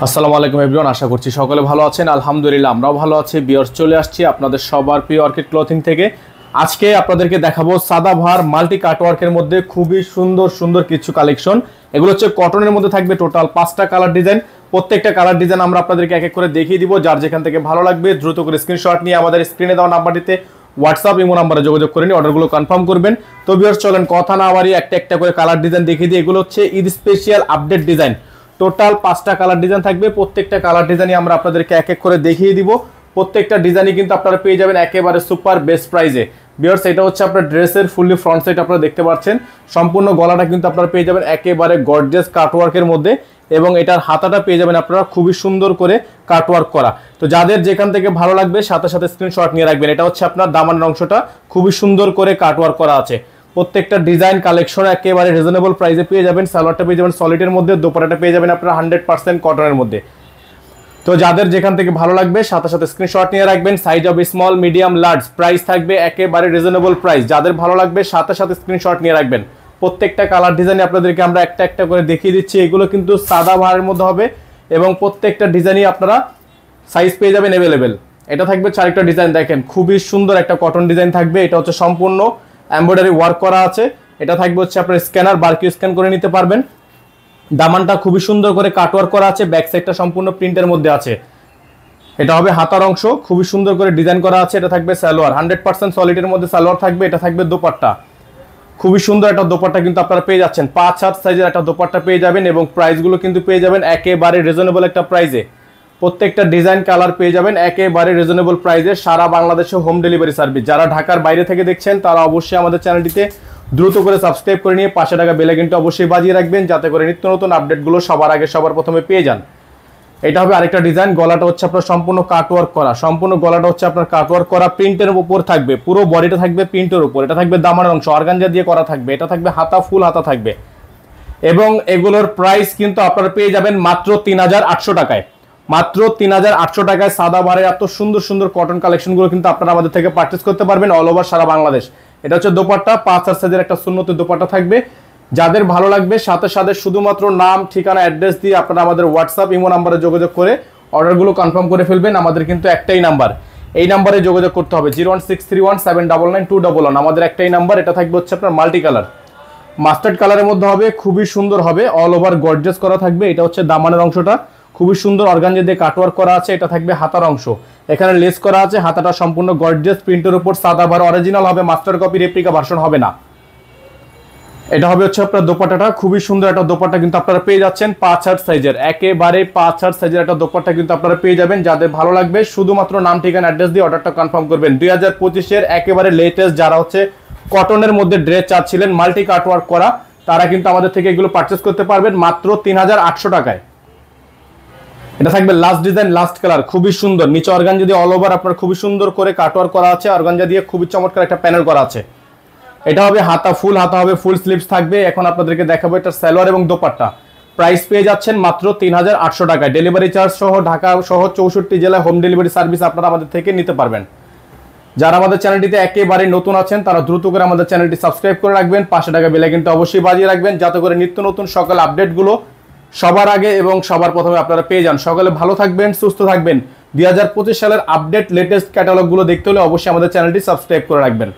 আসসালামু আলাইকুম এভরিওয়ান, আশা করছি সকলে ভালো আছেন। আলহামদুলিল্লাহ আমরাও ভালো আছি। ভিউয়ার্স, চলে আসছি আপনাদের সবার প্রিয় অর্কিড ক্লথিং থেকে। আজকে আপনাদেরকে দেখাবো সাদাভার মাল্টি কাটওয়ার্কের মধ্যে খুবই সুন্দর সুন্দর কিছু কালেকশন। এগুলো হচ্ছে কটনের মধ্যে থাকবে। টোটাল 5টা কালার ডিজাইন। প্রত্যেকটা কালার ডিজাইন আমরা আপনাদেরকে এক এক করে দেখিয়ে দিব। যার যেখান থেকে ভালো লাগবে দ্রুত করে স্ক্রিনশট নিয়ে আমাদের স্ক্রিনে দেওয়া নাম্বারটিতে হোয়াটসঅ্যাপ ইমো নাম্বারে যোগাযোগ করে নিয়ে অর্ডারগুলো কনফার্ম করবেন। তো ভিউয়ার্স, চলেন কথা না বাড়িয়ে একটা একটা করে কালার ডিজাইন দেখিয়ে দিই। এগুলো হচ্ছে Eid special update design. Total 5টা কালার ডিজাইন থাকবে। প্রত্যেকটা কালার ডিজাইনই আমরা আপনাদেরকে এক এক করে দেখিয়ে দিব। প্রত্যেকটা ডিজাইনই কিন্তু আপনারা পেয়ে যাবেন একেবারে সুপার বেস্ট প্রাইসে। ভিউয়ার্স, এটা হচ্ছে আপনার ড্রেসের ফুললি ফ্রন্ট সাইড আপনারা দেখতে পাচ্ছেন। সম্পূর্ণ গলাটা কিন্তু আপনারা পেয়ে যাবেন একেবারে গর্জিয়াস কাটওয়ার্কের মধ্যে, এবং এটার হাতাটা পেয়ে যাবেন আপনারা খুবই সুন্দর করে কাটওয়ার্ক করা। তো যাদের যেখান থেকে ভালো লাগবে সাথে সাথে স্ক্রিনশট নিয়ে রাখবেন। এটা হচ্ছে আপনার দামানের অংশটা খুবই সুন্দর করে কাটওয়ার্ক করা আছে। প্রত্যেকটা ডিজাইন কালেকশন একেবারে রিজনেবল প্রাইসে পেয়ে যাবেন। সালোয়ারটা পেয়ে যাবেন সলিডের মধ্যে, দোপাট্টাটা পেয়ে যাবেন আপনারা 100% কটনের মধ্যে। তো যাদের যেখান থেকে ভালো লাগবে সাথে সাথে স্ক্রিনশট নিয়ে রাখবেন। সাইজ হবে স্মল, মিডিয়াম, লার্জ। প্রাইস থাকবে একেবারে রিজনেবল প্রাইস। যাদের ভালো লাগবে সাথে সাথে স্ক্রিনশট নিয়ে রাখবেন। প্রত্যেকটা কালার ডিজাইনে আপনাদেরকে আমরা একটা একটা করে দেখিয়ে দিচ্ছি। এগুলো কিন্তু সাদা ভারের মধ্যে হবে, এবং প্রত্যেকটা ডিজাইনই আপনারা সাইজ পেয়ে যাবেন অ্যাভেলেবেল। এটা থাকবে চারটা ডিজাইন, দেখেন খুবই সুন্দর একটা কটন ডিজাইন থাকবে। এটা হচ্ছে সম্পূর্ণ এমব্রয়ডারি ওয়ার্ক করা আছে। এটা থাকবে হচ্ছে আপনার স্ক্যানার বারকিউ স্ক্যান করে নিতে পারবেন। দামানটা খুবই সুন্দর করে কাটওয়ার্ক করা আছে। ব্যাক সাইডটা সম্পূর্ণ প্রিন্টের মধ্যে আছে। এটা হবে হাতার অংশ, খুবই সুন্দর করে ডিজাইন করা আছে। এটা থাকবে সালোয়ার, 100% সলিডের মধ্যে সালোয়ার থাকবে। এটা থাকবে দোপাট্টা, খুবই সুন্দর একটা দোপাট্টা কিন্তু আপনারা পেয়ে যাচ্ছেন। 5 সাইজের একটা দোপাট্টা পেয়ে যাবেন, এবং প্রাইসগুলো কিন্তু পেয়ে যাবেন একেবারে রিজনেবল একটা প্রাইসে। প্রত্যেকটা ডিজাইন কালার পেয়ে যাবেন একেবারে রিজনেবল প্রাইসে। সারা বাংলাদেশে হোম ডেলিভারি সার্ভিস। যারা ঢাকার বাইরে থেকে দেখছেন তারা অবশ্যই আমাদের চ্যানেলটিতে দ্রুত করে সাবস্ক্রাইব করে নিয়ে পাশে টাকা বেল আইকনটা অবশ্যই বাজিয়ে রাখবেন, যাতে করে নিত্য নতুন আপডেটগুলো সবার আগে সবার প্রথমে পেয়ে যান। এটা হবে আরেকটা ডিজাইন। গলাটা হচ্ছে আপনার সম্পূর্ণ কাটওয়ার্ক করা। সম্পূর্ণ গলাটা হচ্ছে আপনার কাটওয়ার্ক করা, প্রিন্টের উপর থাকবে। পুরো বডিটা থাকবে প্রিন্টের উপর। এটা থাকবে দামানের অংশ, অর্গানজা দিয়ে করা থাকবে। এটা থাকবে হাতা, ফুল হাতা থাকবে। এবং এগুলোর প্রাইস কিন্তু আপনারা পেয়ে যাবেন মাত্র 3800 টাকায়। মাত্র 3800 টাকায় সাদা ভারের এত সুন্দর সুন্দর কটন কালেকশনগুলো কিন্তু আপনারা আমাদের থেকে পারচেস করতে পারবেন অল ওভার সারা বাংলাদেশ। এটা হচ্ছে দোপাট্টা, 5 সাইজের একটা সুন্নতি দোপাট্টা থাকবে। যাদের ভালো লাগবে সাথে সাথে শুধুমাত্র নাম, ঠিকানা, অ্যাড্রেস দিয়ে আপনারা আমাদের হোয়াটসঅ্যাপ ইমো নাম্বারে যোগাযোগ করে অর্ডারগুলো কনফার্ম করে ফেলবেন। আমাদের কিন্তু একটাই নাম্বার, এই নাম্বারে যোগাযোগ করতে হবে 01631799211। আমাদের একটাই নাম্বার। এটা থাকবে হচ্ছে আপনার মাল্টি কালার, মাস্টার্ড কালারের মধ্যে হবে। খুবই সুন্দর হবে, অল ওভার গর্জিয়াস করা থাকবে। এটা হচ্ছে দামানের অংশটা খুবই সুন্দর অর্গানজা দিয়ে কাটওয়ার্ক করা আছে। এটা থাকবে হাতার অংশ, এখানে লেস করা আছে। হাতাটা সম্পূর্ণ গর্জিয়াস প্রিন্টের উপর সাদা ভার অরিজিনাল হবে, মাস্টার কপি রেপ্লিকা ভার্সন হবে না। এটা হবে হচ্ছে আপনার দোপাট্টাটা, খুবই সুন্দর একটা দোপাট্টা কিন্তু আপনারা পেয়ে যাচ্ছেন 5 সাইজের, একেবারে 5 সাইজের একটা দোপাট্টা কিন্তু আপনারা পেয়ে যাবেন। যাদের ভালো লাগবে শুধুমাত্র নাম, ঠিকানা, অ্যাড্রেস দিয়ে অর্ডারটা কনফার্ম করবেন। 2025-এর একেবারে লেটেস্ট যারা হচ্ছে কটনের মধ্যে ড্রেস চাচ্ছিলেন মাল্টি কাটওয়ার্ক করা, তারা কিন্তু আমাদের থেকে এগুলো পারচেস করতে পারবেন মাত্র 3800 টাকায়। এটা থাকবে লাস্ট ডিজাইন, লাস্ট কালার, খুবই সুন্দর। নিচে অর্গানজা দিয়ে অল ওভার আপনার খুবই সুন্দর করে কাটওয়ার্ক করা আছে। অর্গানজা দিয়ে খুবই চমৎকার একটা প্যানেল করা আছে। এটা হবে হাতা, ফুল হাতা হবে, ফুল স্লিভস থাকবে। এখন আপনাদেরকে দেখাবো এটা সালোয়ার এবং দোপাট্টা। প্রাইস পেয়ে যাচ্ছেন মাত্র 3800 টাকায়। ডেলিভারি চার্জ সহ ঢাকা সহ 64 জেলায় হোম ডেলিভারি সার্ভিস আপনারা আমাদের থেকে নিতে পারবেন। যারা আমাদের চ্যানেলটিতে একেবারে নতুন আছেন তারা দ্রুত করে আমাদের চ্যানেলটি সাবস্ক্রাইব করে রাখবেন, পাশে টাকা বেল আইকনটা অবশ্যই বাজিয়ে রাখবেন, যাতে করে নিত্য নতুন সকল আপডেটগুলো সবার আগে এবং সবার প্রথমে আপনারা পেয়ে যান। সকলে ভালো থাকবেন, সুস্থ থাকবেন। 2025 সালের আপডেট লেটেস্ট ক্যাটালগুলো দেখতে হলে অবশ্যই আমাদের চ্যানেলটি সাবস্ক্রাইব করে রাখবেন।